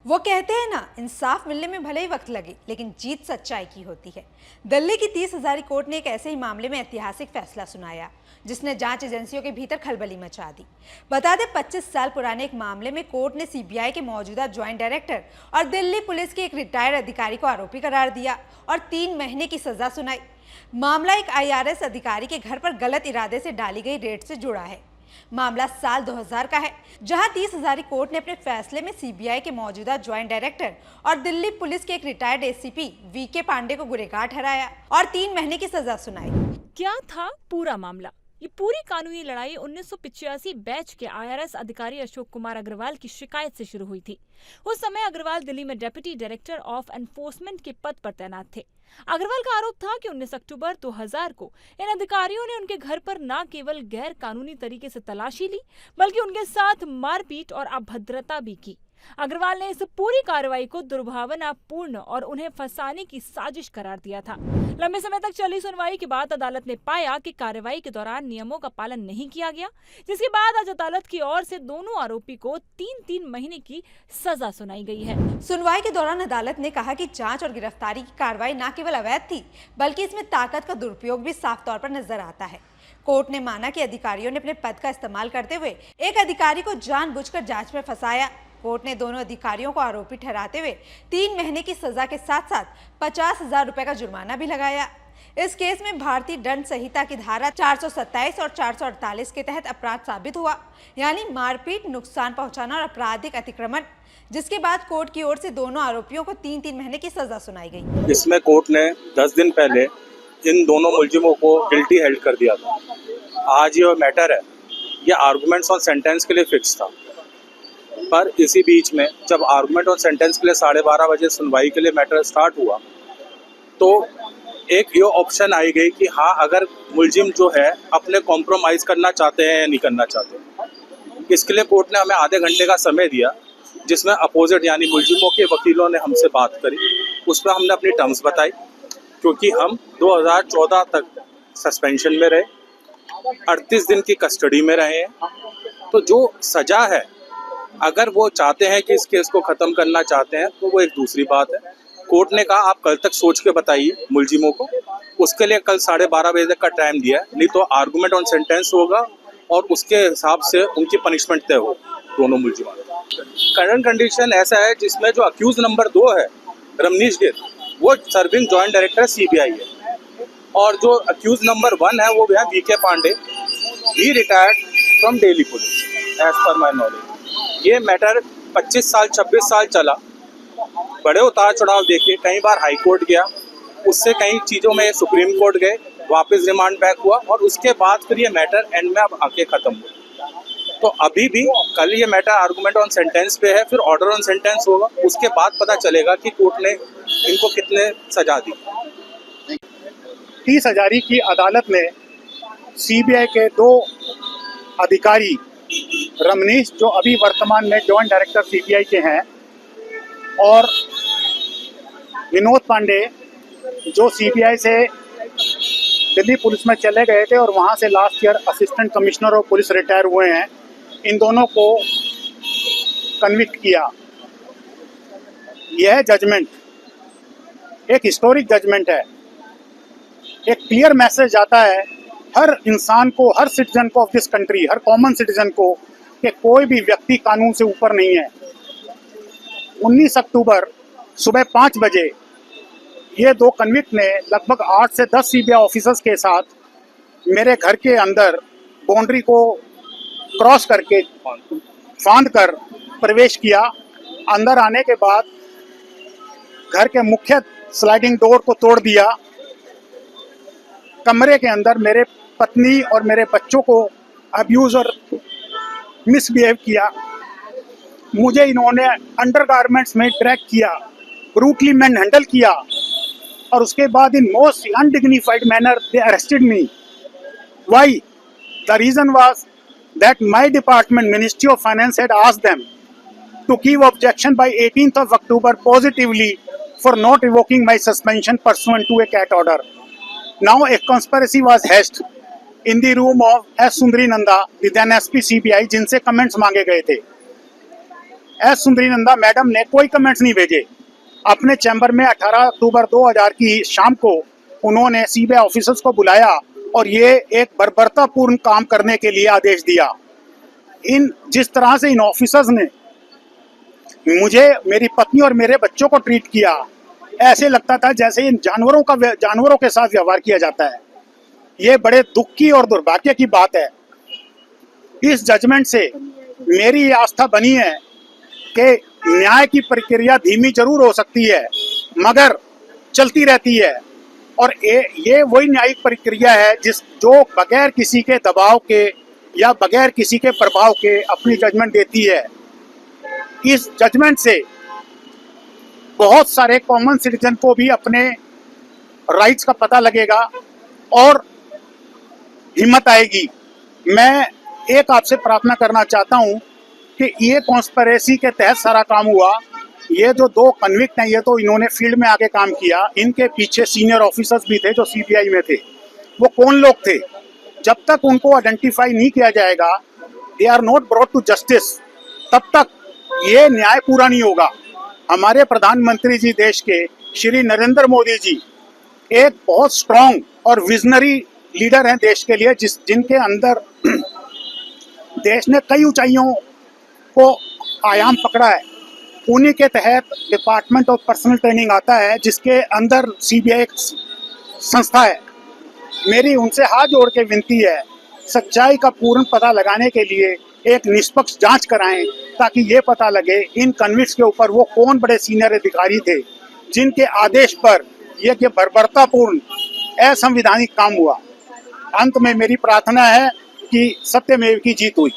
वो कहते हैं ना, इंसाफ मिलने में भले ही वक्त लगे, लेकिन जीत सच्चाई की होती है। दिल्ली की 30 हजारी कोर्ट ने एक ऐसे ही मामले में ऐतिहासिक फैसला सुनाया जिसने जांच एजेंसियों के भीतर खलबली मचा दी। बता दें, 25 साल पुराने एक मामले में कोर्ट ने सीबीआई के मौजूदा ज्वाइंट डायरेक्टर और दिल्ली पुलिस के एक रिटायर्ड अधिकारी को आरोपी करार दिया और 3 महीने की सजा सुनाई। मामला एक IRS अधिकारी के घर पर गलत इरादे से डाली गई रेड से जुड़ा है। मामला साल 2000 का है, जहां 30 हजारी कोर्ट ने अपने फैसले में सीबीआई के मौजूदा ज्वाइंट डायरेक्टर और दिल्ली पुलिस के एक रिटायर्ड ACP VK पांडे को गुनहगार ठहराया और 3 महीने की सजा सुनाई। क्या था पूरा मामला? ये पूरी कानूनी लड़ाई 1985 बैच के IRS अधिकारी अशोक कुमार अग्रवाल की शिकायत से शुरू हुई थी। उस समय अग्रवाल दिल्ली में डेप्यूटी डायरेक्टर ऑफ एनफोर्समेंट के पद पर तैनात थे। अग्रवाल का आरोप था कि 19 अक्टूबर 2000 को इन अधिकारियों ने उनके घर पर न केवल गैर कानूनी तरीके से तलाशी ली, बल्कि उनके साथ मारपीट और अभद्रता भी की। अग्रवाल ने इस पूरी कार्रवाई को दुर्भावनापूर्ण और उन्हें फंसाने की साजिश करार दिया था। लंबे समय तक चली सुनवाई के बाद अदालत ने पाया कि कार्रवाई के दौरान नियमों का पालन नहीं किया गया, जिसके बाद आज अदालत की ओर से दोनों आरोपी को 3-3 महीने की सजा सुनाई गई है। सुनवाई के दौरान अदालत ने कहा कि जांच और गिरफ्तारी की कार्रवाई न केवल अवैध थी, बल्कि इसमें ताकत का दुरुपयोग भी साफ तौर पर नजर आता है। कोर्ट ने माना कि अधिकारियों ने अपने पद का इस्तेमाल करते हुए एक अधिकारी को जानबूझकर जांच में फंसाया। कोर्ट ने दोनों अधिकारियों को आरोपी ठहराते हुए 3 महीने की सजा के साथ साथ 50,000 रुपए का जुर्माना भी लगाया। इस केस में भारतीय दंड संहिता की धारा 427 और 448 के तहत अपराध साबित हुआ, यानी मारपीट, नुकसान पहुंचाना और आपराधिक अतिक्रमण, जिसके बाद कोर्ट की ओर से दोनों आरोपियों को 3-3 महीने की सजा सुनाई गई। इसमें कोर्ट ने 10 दिन पहले इन दोनों मुलजिमों को गिल्टी हेल्ड कर दिया था। आज ये मैटर है, ये आर्गुमेंट्स ऑन सेंटेंस के लिए फिक्स था, पर इसी बीच में जब आर्गुमेंट ऑन सेंटेंस के लिए 12:30 बजे सुनवाई के लिए मैटर स्टार्ट हुआ, तो एक ये ऑप्शन आई गई कि हाँ, अगर मुलजिम जो है अपने कॉम्प्रोमाइज़ करना चाहते हैं या नहीं करना चाहते। इसके लिए कोर्ट ने हमें आधे घंटे का समय दिया, जिसमें अपोजिट यानी मुलजिमों के वकीलों ने हमसे बात करी। उस पर हमने अपनी टर्म्स बताई, क्योंकि हम 2014 तक सस्पेंशन में रहे, 38 दिन की कस्टडी में रहे हैं। तो जो सज़ा है, अगर वो चाहते हैं कि इस केस को ख़त्म करना चाहते हैं, तो वो एक दूसरी बात है। कोर्ट ने कहा आप कल तक सोच के बताइए मुलजिमों को, उसके लिए कल 12:30 बजे तक का टाइम दिया है, नहीं तो आर्गूमेंट ऑन सेंटेंस होगा और उसके हिसाब से उनकी पनिशमेंट तय हो दोनों मुलजिमों। करंट कंडीशन ऐसा है जिसमें जो अक्यूज नंबर 2 है रमनीश गिर, वो सर्विंग जॉइंट डायरेक्टर CBI है, और जो अक्यूज नंबर 1 है वो है VK Pandey, he retired from Delhi police as per my knowledge. ये मैटर 25 साल 26 साल चला, बड़े उतार चढ़ाव देखे, कई बार हाई कोर्ट गया, उससे कई चीज़ों में सुप्रीम कोर्ट गए, वापस रिमांड बैक हुआ, और उसके बाद फिर ये मैटर एंड में अब आके ख़त्म हुआ। तो अभी भी कल ये मैटर आर्गूमेंट ऑन सेंटेंस पे है, फिर ऑर्डर ऑन सेंटेंस होगा, उसके बाद पता चलेगा कि कोर्ट ने इनको कितने सजा दी। 30 हजारी की अदालत ने CBI के 2 अधिकारी, रमनीश जो अभी वर्तमान में जॉइंट डायरेक्टर CBI के हैं, और विनोद पांडे जो CBI से दिल्ली पुलिस में चले गए थे और वहां से last year assistant commissioner of police retire हुए हैं, इन दोनों को कन्विक्ट किया। यह जजमेंट एक हिस्टोरिक जजमेंट है। एक क्लियर मैसेज आता है हर इंसान को, हर सिटीजन को of this country, her common citizen को, कि कोई भी व्यक्ति कानून से ऊपर नहीं है। 19 अक्टूबर सुबह 5 बजे ये 2 कन्विक्ट ने लगभग 8 से 10 CBI ऑफिसर्स के साथ मेरे घर के अंदर बाउंड्री को क्रॉस करके, फांद कर प्रवेश किया। अंदर आने के बाद घर के मुख्य स्लाइडिंग डोर को तोड़ दिया। कमरे के अंदर मेरे पत्नी और मेरे बच्चों को अब्यूज और मिसबिहेव किया। मुझे इन्होंने अंडरगारमेंट्स में ड्रैग किया, ब्रूटली मैन हैंडल किया, और उसके बाद in most undignified manner they arrested me. Why? The reason was that my department, ministry of finance, had asked them to give objection by 18th of October positively for not revoking my suspension pursuant to a CAT order. Now a conspiracy was hatched in the room of S. Sundari Nanda, the then SP CBI, जिनसे comments मांगे गए थे। S सुंदरी Nanda madam ने कोई comments नहीं भेजे। अपने chamber में 18 अक्टूबर 2000 की शाम को उन्होंने सीबीआई ऑफिसर्स को बुलाया और ये एक बर्बरतापूर्ण काम करने के लिए आदेश दिया। जिस तरह से इन ऑफिसर्स ने मुझे, मेरी पत्नी और मेरे बच्चों को ट्रीट किया, ऐसे लगता था जैसे इन जानवरों के साथ व्यवहार किया जाता है। ये बड़े दुख की और दुर्भाग्य की बात है। इस जजमेंट से मेरी ये आस्था बनी है कि न्याय की प्रक्रिया धीमी जरूर हो सकती है मगर चलती रहती है, और ये वही न्यायिक प्रक्रिया है जो बगैर किसी के दबाव के या बगैर किसी के प्रभाव के अपनी जजमेंट देती है। इस जजमेंट से बहुत सारे कॉमन सिटीजन को भी अपने राइट्स का पता लगेगा और हिम्मत आएगी। मैं एक आपसे प्रार्थना करना चाहता हूं कि ये कॉन्स्पिरेसी के तहत सारा काम हुआ। ये जो 2 कन्विक्ट हैं, ये तो इन्होंने फील्ड में आके काम किया, इनके पीछे सीनियर ऑफिसर्स भी थे जो सीबीआई में थे। वो कौन लोग थे? जब तक उनको आइडेंटिफाई नहीं किया जाएगा, they are not brought to justice, तब तक ये न्याय पूरा नहीं होगा। हमारे प्रधानमंत्री जी देश के श्री नरेंद्र मोदी जी एक बहुत स्ट्रॉन्ग और विजनरी लीडर हैं देश के लिए, जिनके अंदर देश ने कई ऊंचाइयों को आयाम पकड़ा है। उन्हीं के तहत डिपार्टमेंट ऑफ पर्सनल ट्रेनिंग आता है, जिसके अंदर सीबीआई एक संस्था है। मेरी उनसे हाथ जोड़ के विनती है, सच्चाई का पूर्ण पता लगाने के लिए एक निष्पक्ष जांच कराएं, ताकि ये पता लगे इन कन्विक्ट्स के ऊपर वो कौन बड़े सीनियर अधिकारी थे जिनके आदेश पर यह बर्बरतापूर्ण असंवैधानिक काम हुआ। अंत में मेरी प्रार्थना है कि सत्यमेव की जीत हुई।